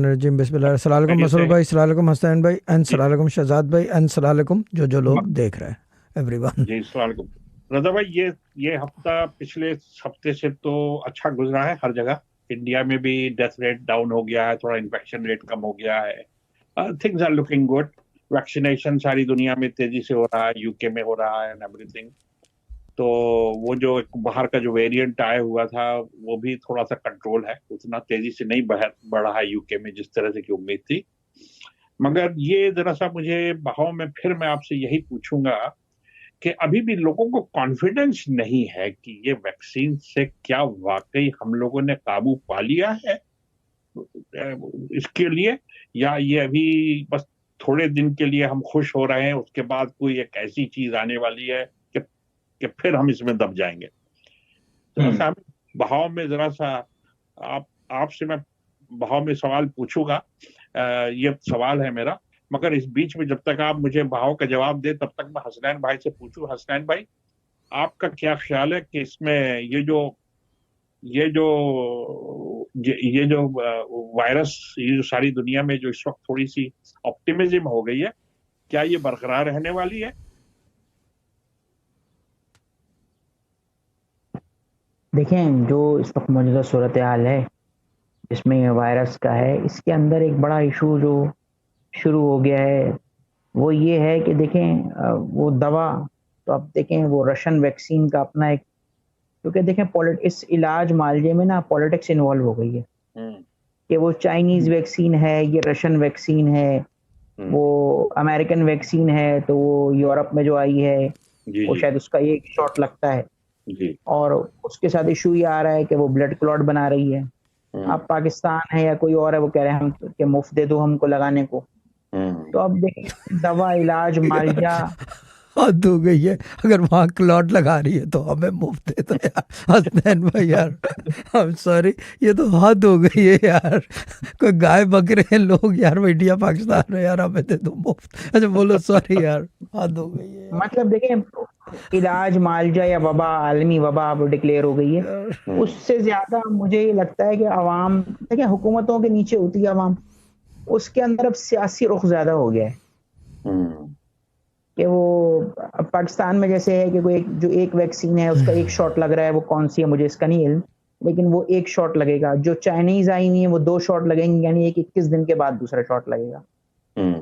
रजीम बिस्मिल्लाह। अस्सलाम वालेकुम मसरूर भाई, अस्सलाम वालेकुम हसनैन भाई, एंड अस्सलाम वालेकुम शहजाद भाई, एंड अस्सलाम वालेकुम जो लोग देख रहे हैं, एवरीवन। जी सलामकुम। रजा भाई, ये हफ्ता पिछले हफ्ते से तो अच्छा गुजरा है हर जगह। इंडिया में भी डेथ रेट डाउन हो गया है, थोड़ा इन्फेक्शन रेट कम हो गया है। Things are looking good. Vaccination सारी दुनिया में तेजी से हो रहा है, यूके में हो रहा है एंड एवरीथिंग। तो वो जो एक बाहर का जो वेरिएंट आया हुआ था वो भी थोड़ा सा कंट्रोल है, उतना तेजी से नहीं बढ़ा है यूके में जिस तरह से की उम्मीद थी। मगर ये जरा सा मुझे बहाव में फिर मैं आपसे यही पूछूंगा कि अभी भी लोगों को कॉन्फिडेंस नहीं है कि ये वैक्सीन से क्या वाकई हम लोगों ने काबू पा लिया है इसके लिए, या ये अभी बस थोड़े दिन के लिए हम खुश हो रहे हैं, उसके बाद कोई एक ऐसी चीज आने वाली है कि फिर हम इसमें दब जाएंगे। जरा सा बहाव में जरा सा आप आपसे मैं बहाव में सवाल पूछूंगा। ये सवाल है मेरा, मगर इस बीच में जब तक आप मुझे बहाव का जवाब दे तब तक मैं हसनैन भाई से पूछूं। हसनैन भाई, आपका क्या ख्याल है कि इसमें ये जो वायरस, ये जो सारी दुनिया में जो इस वक्त थोड़ी सी ऑप्टिमिज्म हो गई है, क्या ये बरकरार रहने वाली है? देखें, जो इस वक्त मौजूदा सूरत हाल है जिसमें ये वायरस का है, इसके अंदर एक बड़ा इशू जो शुरू हो गया है वो ये है कि देखें, वो दवा, तो अब देखें वो रशियन वैक्सीन का अपना एक, क्योंकि देखें इस इलाज मालजे में ना पॉलिटिक्स इन्वॉल्व हो गई है कि वो चाइनीज वैक्सीन है, ये रशियन वैक्सीन है, वो अमेरिकन वैक्सीन है, तो वो यूरोप में जो आई है वो शायद उसका एक शॉट लगता है जी। और उसके साथ इशू ये आ रहा है कि वो ब्लड क्लॉट बना रही है। अब पाकिस्तान है या कोई और है, वो कह रहे हैं हम कि मुफ्त दे दो हमको लगाने को। तो अब देखिए, दवा, इलाज, मालजा, हद हो गई है। अगर वहाँ क्लॉट लगा रही है तो हमें मुफ्त दे दो यार। हसनैन भाई यार, आई एम सॉरी, ये तो हद हो गई है यार। कोई गाय बकरे हैं लोग यार, वो इंडिया पाकिस्तान में, यार हमें दे दो मुफ्त। अच्छा बोलो, सॉरी यार, हद हो गई है यार। मतलब देखें, इलाज, मालजा या वबा, आलमी वबा अब डिक्लेयर हो गई है। उससे ज्यादा मुझे ये लगता है कि अवाम, देखिए हुकूमतों के नीचे होती है अवाम, उसके अंदर अब सियासी रुख ज्यादा हो गया है कि वो अब पाकिस्तान में जैसे है कि कोई जो एक वैक्सीन है उसका एक शॉट लग रहा है, वो कौन सी है मुझे इसका नहीं इल्म, लेकिन वो एक शॉट लगेगा। जो चाइनीज आई नहीं है वो 2 शॉट लगेंगे, यानी एक 21 दिन के बाद दूसरा शॉट लगेगा।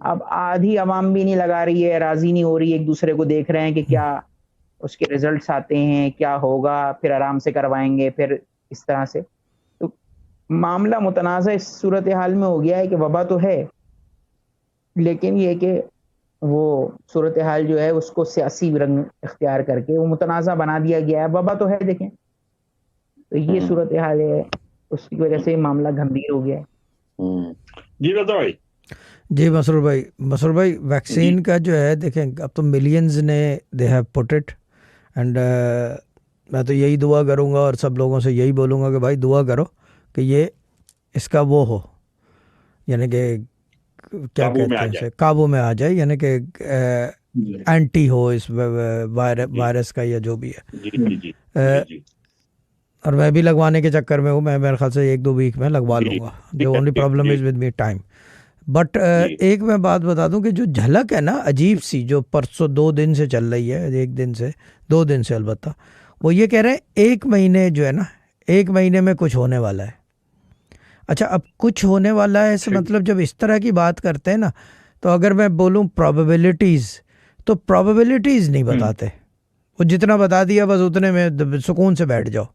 अब आधी अवाम भी नहीं लगा रही है, राजी नहीं हो रही है, एक दूसरे को देख रहे हैं कि क्या उसके रिजल्ट्स आते हैं, क्या होगा, फिर आराम से करवाएंगे, फिर इस तरह से। तो मामला मुतनाज़ा इस सूरत हाल में हो गया है कि वबा तो है, लेकिन ये कि वो सूरत हाल जो है उसको सियासी रंग इख्तियार करके वो मुतनाज़ा बना दिया गया है। वबा तो है देखें, तो ये सूरत हाल है, उसकी वजह से मामला गंभीर हो गया है। जी रजा भाई। जी मसरूर भाई, वैक्सीन का जो है देखें, अब तो मिलियंस ने they have put it, and मैं तो यही दुआ करूँगा और सब लोगों से यही बोलूँगा कि भाई दुआ करो कि ये इसका वो हो, यानी कि क्या कहते हैं इसे, काबू में आ जाए, यानी कि एंटी हो इस वायरस का या जो भी है। और मैं भी लगवाने के चक्कर में हूँ, मैं मेरे ख्याल से 1-2 वीक में लगवा लूँगा। The only problem is with me time. But एक मैं बात बता दूं कि जो झलक है ना अजीब सी, जो परसों 2 दिन से चल रही है, 1 दिन से 2 दिन से अलबत्ता, वो ये कह रहे हैं 1 महीने जो है ना, 1 महीने में कुछ होने वाला है। अच्छा, अब कुछ होने वाला है ऐसे मतलब जब इस तरह की बात करते हैं ना, तो अगर मैं बोलूं प्रोबेबिलिटीज़, तो प्रोबेबिलिटीज़ नहीं बताते। वो जितना बता दिया बस उतने में सुकून से बैठ जाओ।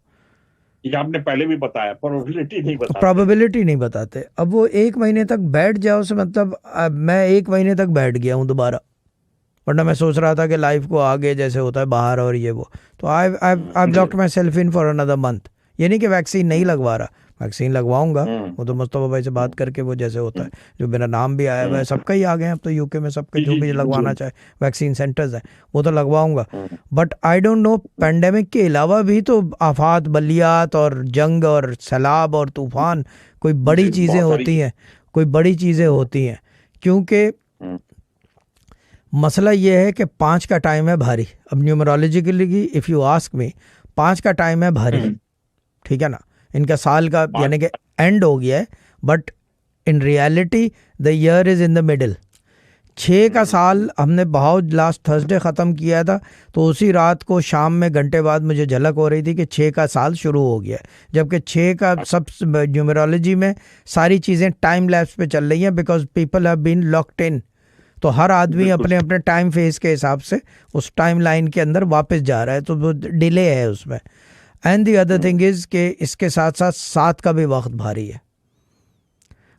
ये आपने पहले भी बताया, प्रोबेबिलिटी नहीं बताते। अब वो 1 महीने तक बैठ जाओ से मतलब, अब मैं 1 महीने तक बैठ गया हूँ दोबारा, वरना मैं सोच रहा था कि लाइफ को आगे जैसे होता है बाहर और ये वो, तो I blocked myself in for another month. ये नहीं कि वैक्सीन नहीं लगवा रहा, वैक्सीन लगवाऊंगा। वो तो मुस्तफा भाई से बात करके वो जैसे होता है, जो मेरा नाम भी आया हुआ है, सबका ही आ गए अब तो यूके में, सबके जो भी लगवाना चाहे वैक्सीन सेंटर्स हैं वो तो लगवाऊंगा। But I don't know, pandemic के अलावा भी तो आफात, बलियात और जंग और सैलाब और तूफान कोई बड़ी चीज़ें होती हैं, क्योंकि मसला ये है कि 5 का टाइम है भारी। अब numerologically if you ask me, 5 का टाइम है भारी, ठीक है ना। इनका साल का यानी कि एंड हो गया है, but in reality the year is in the middle. 6 का साल हमने बहुत लास्ट थर्सडे ख़त्म किया था, तो उसी रात को शाम में घंटे बाद मुझे झलक हो रही थी कि 6 का साल शुरू हो गया, जबकि 6 का सब न्यूमरोलॉजी में सारी चीज़ें टाइम लैप्स पे चल रही हैं, because people have been locked in. तो हर आदमी अपने अपने टाइम फेज के हिसाब से उस टाइम लाइन के अंदर वापस जा रहा है, तो वो डिले है उसमें। And the other thing is कि इसके साथ साथ 7 का भी वक्त भारी है।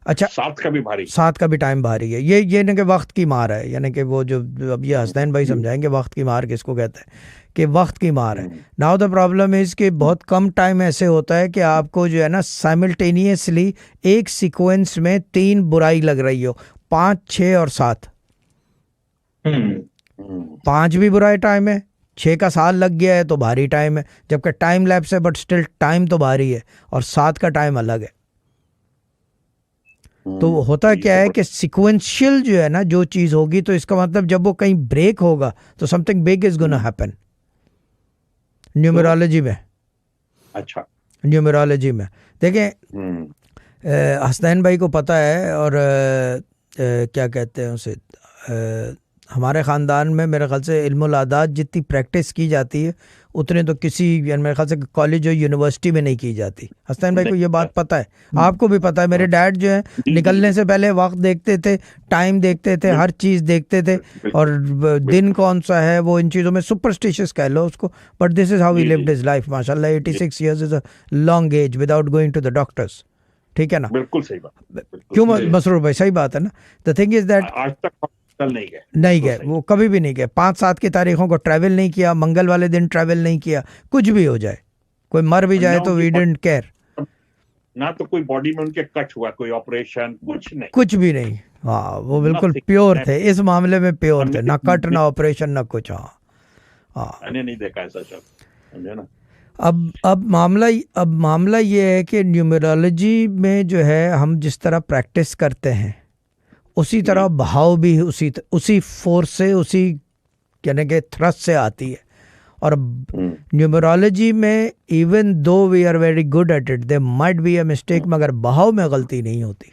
अच्छा, 7 का भी भारी, 7 का भी टाइम भारी है। ये नहीं कि वक्त की मार है, यानी कि वो जो अब ये हसनैन भाई समझाएंगे वक्त की मार किसको कहते हैं, कि वक्त की मार है। नाउ द प्रॉब्लम इज़ कि बहुत कम टाइम ऐसे होता है कि आपको जो है ना साइमल्टेनियसली एक सीक्वेंस में 3 बुराई लग रही हो, 5, 6 और 7। 5 भी बुराई टाइम है, 6 का साल लग गया है तो भारी टाइम है, जबकि टाइम लैप्स है बट स्टिल टाइम तो भारी है, और 7 का टाइम अलग है। तो होता क्या है कि सिक्वेंशियल जो है ना जो चीज़ होगी, तो इसका मतलब जब वो कहीं ब्रेक होगा तो something big is gonna happen numerology में। अच्छा, न्यूमरोलॉजी में देखें, हसनैन भाई को पता है, और क्या कहते हैं उसे, हमारे ख़ानदान में मेरे ख्याल से इल्मुल आदात जितनी प्रैक्टिस की जाती है उतने तो किसी मेरे ख्याल से कॉलेज और यूनिवर्सिटी में नहीं की जाती। हसनैन भाई को ये बात पता है, आपको भी पता है। मेरे डैड जो है निकलने से पहले वक्त देखते थे, टाइम देखते थे, हर चीज़ देखते थे, और दिन कौन सा है वो इन चीज़ों में सुपरस्टिशियस कह लो उसको, but this is how he lived his life. माशाल्लाह 86 years is a long age without going to the doctors. ठीक है ना? बिल्कुल सही बात। क्यों मसरूर भाई, सही बात है ना? द थिंग इज दैट आज तक नहीं गए, वो कभी भी नहीं गए। 5-7 की तारीखों को ट्रैवल नहीं किया, मंगल वाले दिन ट्रैवल नहीं किया, कुछ भी हो जाए, कोई मर भी जाए तो वी डिडंट केयर। ना तो कोई बॉडी में उनके कट हुआ, कोई ऑपरेशन, कुछ भी नहीं। हाँ, वो बिल्कुल प्योर थे, इस मामले में प्योर थे, ना कट ना ऑपरेशन ना कुछ। हाँ, मैंने नहीं देखा ऐसा सब, समझे ना। अब मामला ये है कि न्यूमरोलॉजी में जो है हम जिस तरह प्रैक्टिस करते हैं उसी तरह बहाव भी उसी फोर्स से, उसी यानी कि थ्रस्ट से आती है। और न्यूमरोलॉजी में even though we are very good at it, they might be a mistake, मगर बहाव में गलती नहीं होती,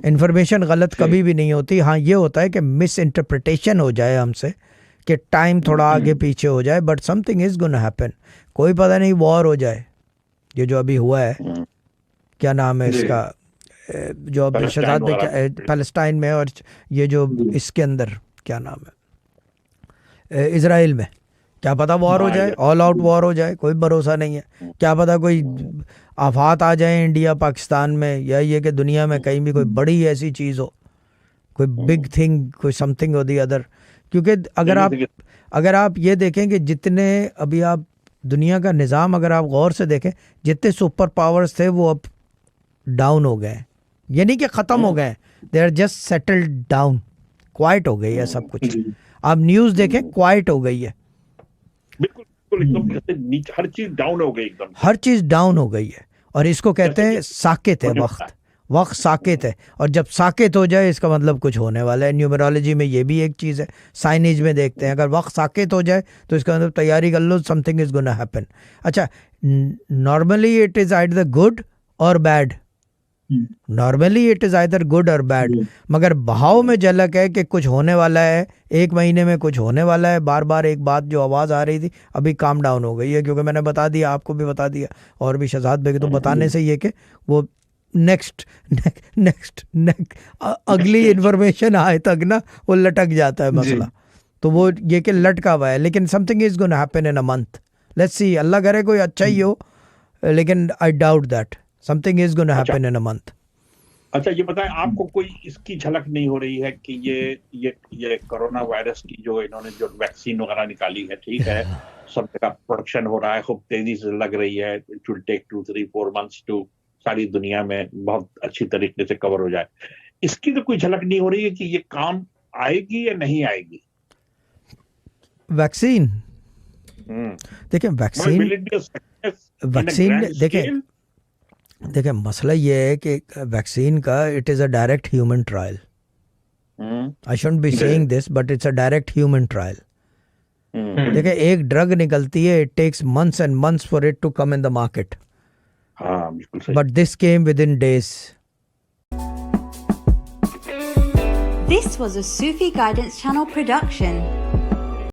इंफॉर्मेशन गलत कभी भी नहीं होती। हाँ, ये होता है कि मिस इंटरप्रिटेशन हो जाए हमसे, कि टाइम थोड़ा आगे पीछे हो जाए, but something is gonna happen. कोई पता नहीं वॉर हो जाए, ये जो अभी हुआ है, क्या नाम है इसका, जो अब शहजाद पैलेस्टाइन में, और ये जो इसके अंदर क्या नाम है इजराइल में, क्या पता वॉर हो जाए, ऑल आउट वॉर हो जाए, कोई भरोसा नहीं है। क्या पता कोई आफात आ जाए इंडिया पाकिस्तान में, या ये कि दुनिया में कहीं भी कोई बड़ी ऐसी चीज़ हो, कोई बिग थिंग, कोई समथिंग हो दी अदर। क्योंकि अगर आप ये देखें कि जितने अभी आप दुनिया का निज़ाम अगर आप गौर से देखें, जितने सुपर पावर्स थे वो अब डाउन हो गए, ये नहीं कि ख़त्म हो गए, they are just settled down, quiet हो गई है सब कुछ। आप न्यूज़ देखें, क्वाइट हो गई है, बिल्कुल एकदम हर चीज़ डाउन हो गई, एकदम हर चीज़ डाउन हो गई है। और इसको कहते हैं साकित है वक्त साकित है। और जब साकित हो जाए इसका मतलब कुछ होने वाला है। न्यूमरोलॉजी में ये भी एक चीज़ है, साइनेज में देखते हैं, अगर वक्त साकित हो जाए तो इसका मतलब तैयारी कर लो, समथिंग इज गोना हैपन। अच्छा, normally it is either good or bad, normally it is either good or bad, मगर बहाव में झलक है कि कुछ होने वाला है, 1 महीने में कुछ होने वाला है। बार बार एक बात जो आवाज़ आ रही थी अभी काम डाउन हो गई है, क्योंकि मैंने बता दिया, आपको भी बता दिया, और भी शहजाद भाई तो बताने से ये कि वो नेक्स्ट अगली इन्फॉर्मेशन आए तक ना वो लटक जाता है मसला। तो वो ये कि लटका हुआ है, लेकिन something is gonna happen in a month, let's see, अल्लाह करे कोई अच्छा ही हो, लेकिन I doubt that something is gonna happen in a month. अच्छा, ये बताएं, आपको कोई इसकी झलक नहीं हो रही है कि ये कोरोना वायरस की जो इन्होंने जो वैक्सीन वगैरह निकाली है, ठीक है, सब जगह प्रोडक्शन हो रहा है, खूब तेजी से लग रही है, it will take 2-3-4 months to सारी दुनिया में बहुत अच्छी तरीके से कवर हो जाए, इसकी तो कोई झलक नहीं हो रही है कि ये काम आएगी या नहीं आएगी वैक्सीन? देखिए वैक्सीन देखें मसला ये है कि वैक्सीन का it is a direct human trial. I shouldn't be saying this, but it's a direct human trial. देखिए, एक ड्रग निकलती है, it takes months and months for it to come in the market, but this came within days. This was a Sufi Guidance Channel production.